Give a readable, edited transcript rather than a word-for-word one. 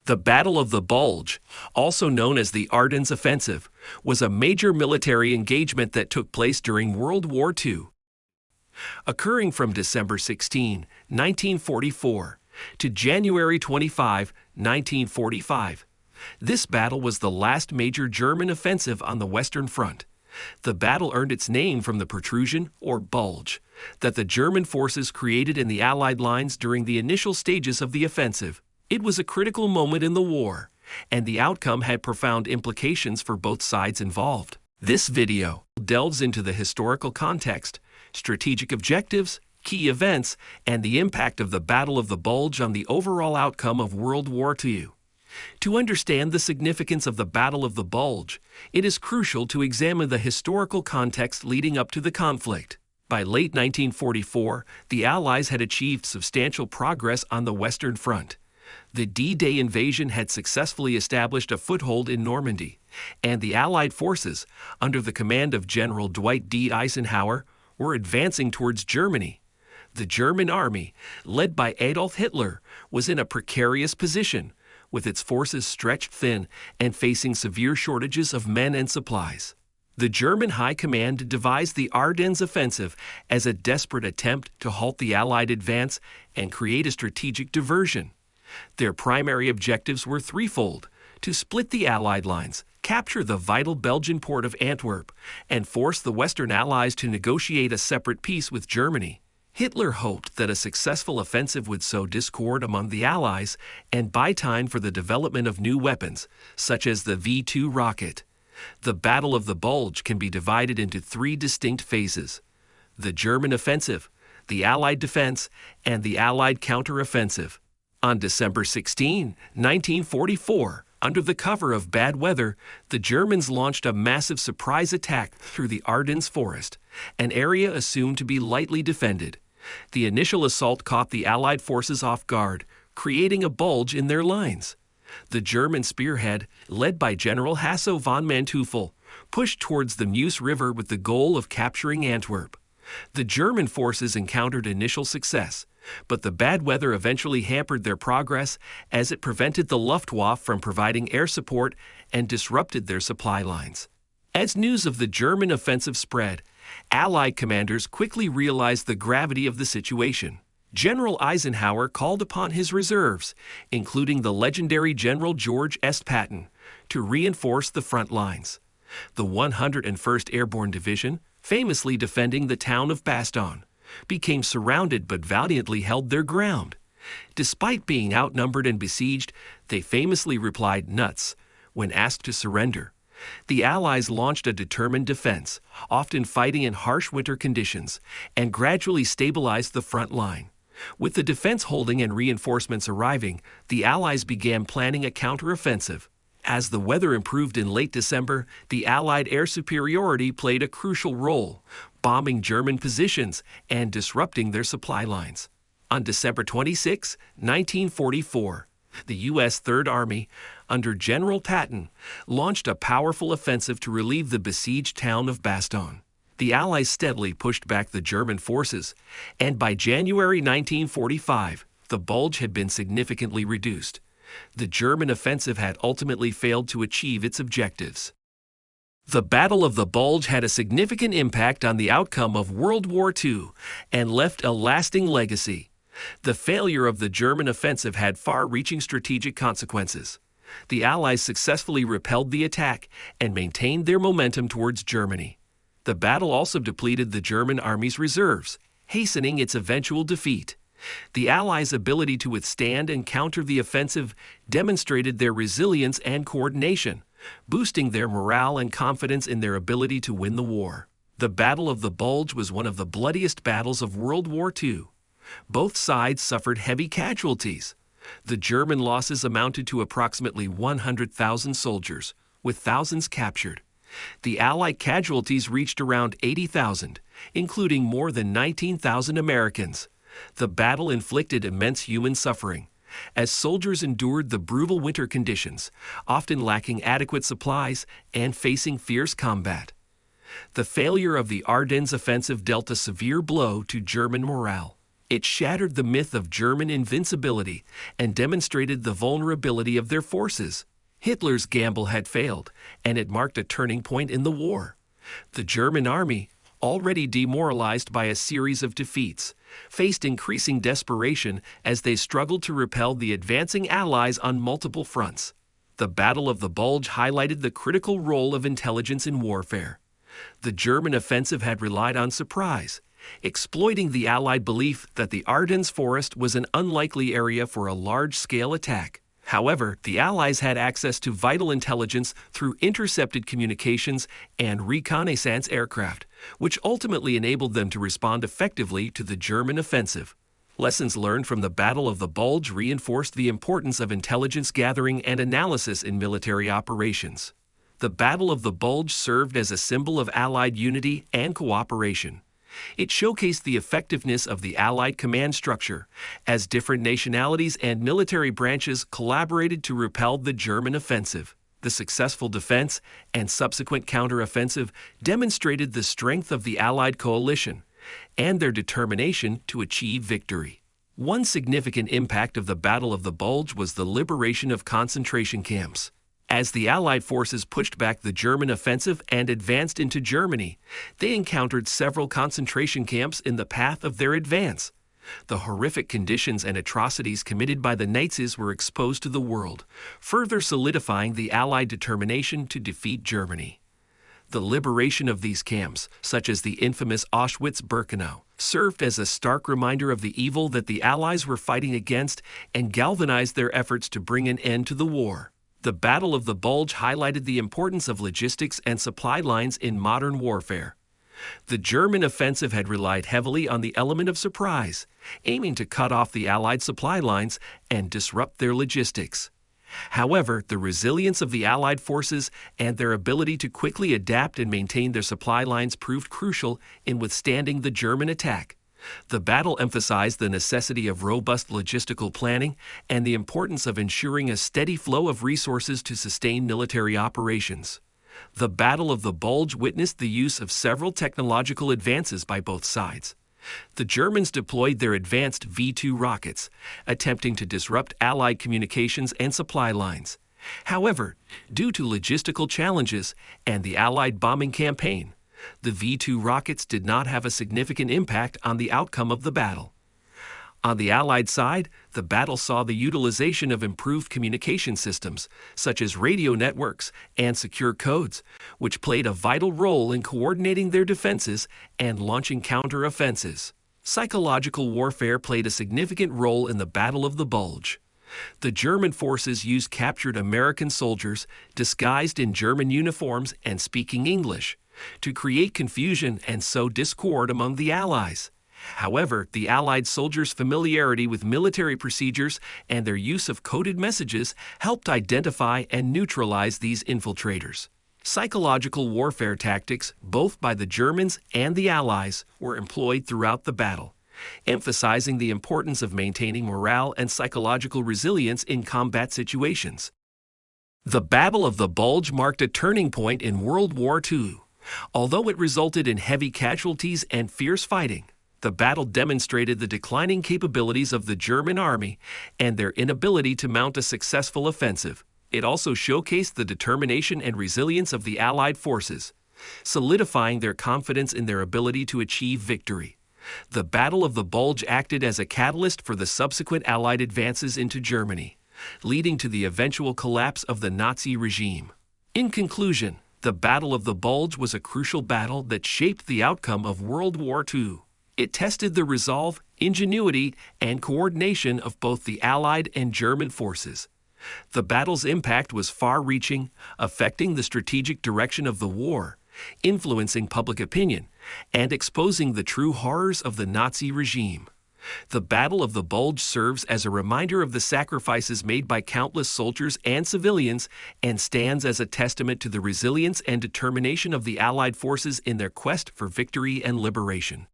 The Battle of the Bulge, also known as the Ardennes Offensive, was a major military engagement that took place during World War II. Occurring from December 16, 1944, to January 25, 1945, this battle was the last major German offensive on the Western Front. The battle earned its name from the protrusion, or bulge, that the German forces created in the Allied lines during the initial stages of the offensive. It was a critical moment in the war, and the outcome had profound implications for both sides involved. This video delves into the historical context, strategic objectives, key events, and the impact of the Battle of the Bulge on the overall outcome of World War II. To understand the significance of the Battle of the Bulge, it is crucial to examine the historical context leading up to the conflict. By late 1944, the Allies had achieved substantial progress on the Western Front. The D-Day invasion had successfully established a foothold in Normandy, and the Allied forces, under the command of General Dwight D. Eisenhower, were advancing towards Germany. The German army, led by Adolf Hitler, was in a precarious position, with its forces stretched thin and facing severe shortages of men and supplies. The German High Command devised the Ardennes Offensive as a desperate attempt to halt the Allied advance and create a strategic diversion. Their primary objectives were threefold: to split the Allied lines, capture the vital Belgian port of Antwerp, and force the Western Allies to negotiate a separate peace with Germany. Hitler hoped that a successful offensive would sow discord among the Allies and buy time for the development of new weapons, such as the V-2 rocket. The Battle of the Bulge can be divided into three distinct phases: the German offensive, the Allied defense, and the Allied counteroffensive. On December 16, 1944, under the cover of bad weather, the Germans launched a massive surprise attack through the Ardennes forest, an area assumed to be lightly defended. The initial assault caught the Allied forces off guard, creating a bulge in their lines. The German spearhead, led by General Hasso von Manteuffel, pushed towards the Meuse River with the goal of capturing Antwerp. The German forces encountered initial success, but the bad weather eventually hampered their progress as it prevented the Luftwaffe from providing air support and disrupted their supply lines. As news of the German offensive spread, Allied commanders quickly realized the gravity of the situation. General Eisenhower called upon his reserves, including the legendary General George S. Patton, to reinforce the front lines. The 101st Airborne Division, famously defending the town of Bastogne, became surrounded but valiantly held their ground. Despite being outnumbered and besieged, they famously replied "nuts" when asked to surrender. The Allies launched a determined defense, often fighting in harsh winter conditions, and gradually stabilized the front line. With the defense holding and reinforcements arriving, the Allies began planning a counteroffensive. As the weather improved in late December, the Allied air superiority played a crucial role, bombing German positions and disrupting their supply lines. On December 26, 1944, the U.S. Third Army, under General Patton, launched a powerful offensive to relieve the besieged town of Bastogne. The Allies steadily pushed back the German forces, and by January 1945, the bulge had been significantly reduced. The German offensive had ultimately failed to achieve its objectives. The Battle of the Bulge had a significant impact on the outcome of World War II and left a lasting legacy. The failure of the German offensive had far-reaching strategic consequences. The Allies successfully repelled the attack and maintained their momentum towards Germany. The battle also depleted the German army's reserves, hastening its eventual defeat. The Allies' ability to withstand and counter the offensive demonstrated their resilience and coordination, boosting their morale and confidence in their ability to win the war. The Battle of the Bulge was one of the bloodiest battles of World War II. Both sides suffered heavy casualties. The German losses amounted to approximately 100,000 soldiers, with thousands captured. The Allied casualties reached around 80,000, including more than 19,000 Americans. The battle inflicted immense human suffering, as soldiers endured the brutal winter conditions, often lacking adequate supplies and facing fierce combat. The failure of the Ardennes offensive dealt a severe blow to German morale. It shattered the myth of German invincibility and demonstrated the vulnerability of their forces. Hitler's gamble had failed, and it marked a turning point in the war. The German army, already demoralized by a series of defeats, faced increasing desperation as they struggled to repel the advancing Allies on multiple fronts. The Battle of the Bulge highlighted the critical role of intelligence in warfare. The German offensive had relied on surprise, exploiting the Allied belief that the Ardennes forest was an unlikely area for a large-scale attack. However, the Allies had access to vital intelligence through intercepted communications and reconnaissance aircraft, which ultimately enabled them to respond effectively to the German offensive. Lessons learned from the Battle of the Bulge reinforced the importance of intelligence gathering and analysis in military operations. The Battle of the Bulge served as a symbol of Allied unity and cooperation. It showcased the effectiveness of the Allied command structure, as different nationalities and military branches collaborated to repel the German offensive. The successful defense and subsequent counteroffensive demonstrated the strength of the Allied coalition and their determination to achieve victory. One significant impact of the Battle of the Bulge was the liberation of concentration camps. As the Allied forces pushed back the German offensive and advanced into Germany, they encountered several concentration camps in the path of their advance. The horrific conditions and atrocities committed by the Nazis were exposed to the world, further solidifying the Allied determination to defeat Germany. The liberation of these camps, such as the infamous Auschwitz-Birkenau, served as a stark reminder of the evil that the Allies were fighting against and galvanized their efforts to bring an end to the war. The Battle of the Bulge highlighted the importance of logistics and supply lines in modern warfare. The German offensive had relied heavily on the element of surprise, aiming to cut off the Allied supply lines and disrupt their logistics. However, the resilience of the Allied forces and their ability to quickly adapt and maintain their supply lines proved crucial in withstanding the German attack. The battle emphasized the necessity of robust logistical planning and the importance of ensuring a steady flow of resources to sustain military operations. The Battle of the Bulge witnessed the use of several technological advances by both sides. The Germans deployed their advanced V-2 rockets, attempting to disrupt Allied communications and supply lines. However, due to logistical challenges and the Allied bombing campaign, the V-2 rockets did not have a significant impact on the outcome of the battle. On the Allied side, the battle saw the utilization of improved communication systems, such as radio networks and secure codes, which played a vital role in coordinating their defenses and launching counter-offensives. Psychological warfare played a significant role in the Battle of the Bulge. The German forces used captured American soldiers disguised in German uniforms and speaking English to create confusion and sow discord among the Allies. However, the Allied soldiers' familiarity with military procedures and their use of coded messages helped identify and neutralize these infiltrators. Psychological warfare tactics, both by the Germans and the Allies, were employed throughout the battle, emphasizing the importance of maintaining morale and psychological resilience in combat situations. The Battle of the Bulge marked a turning point in World War II. Although it resulted in heavy casualties and fierce fighting, the battle demonstrated the declining capabilities of the German army and their inability to mount a successful offensive. It also showcased the determination and resilience of the Allied forces, solidifying their confidence in their ability to achieve victory. The Battle of the Bulge acted as a catalyst for the subsequent Allied advances into Germany, leading to the eventual collapse of the Nazi regime. In conclusion, the Battle of the Bulge was a crucial battle that shaped the outcome of World War II. It tested the resolve, ingenuity, and coordination of both the Allied and German forces. The battle's impact was far-reaching, affecting the strategic direction of the war, influencing public opinion, and exposing the true horrors of the Nazi regime. The Battle of the Bulge serves as a reminder of the sacrifices made by countless soldiers and civilians and stands as a testament to the resilience and determination of the Allied forces in their quest for victory and liberation.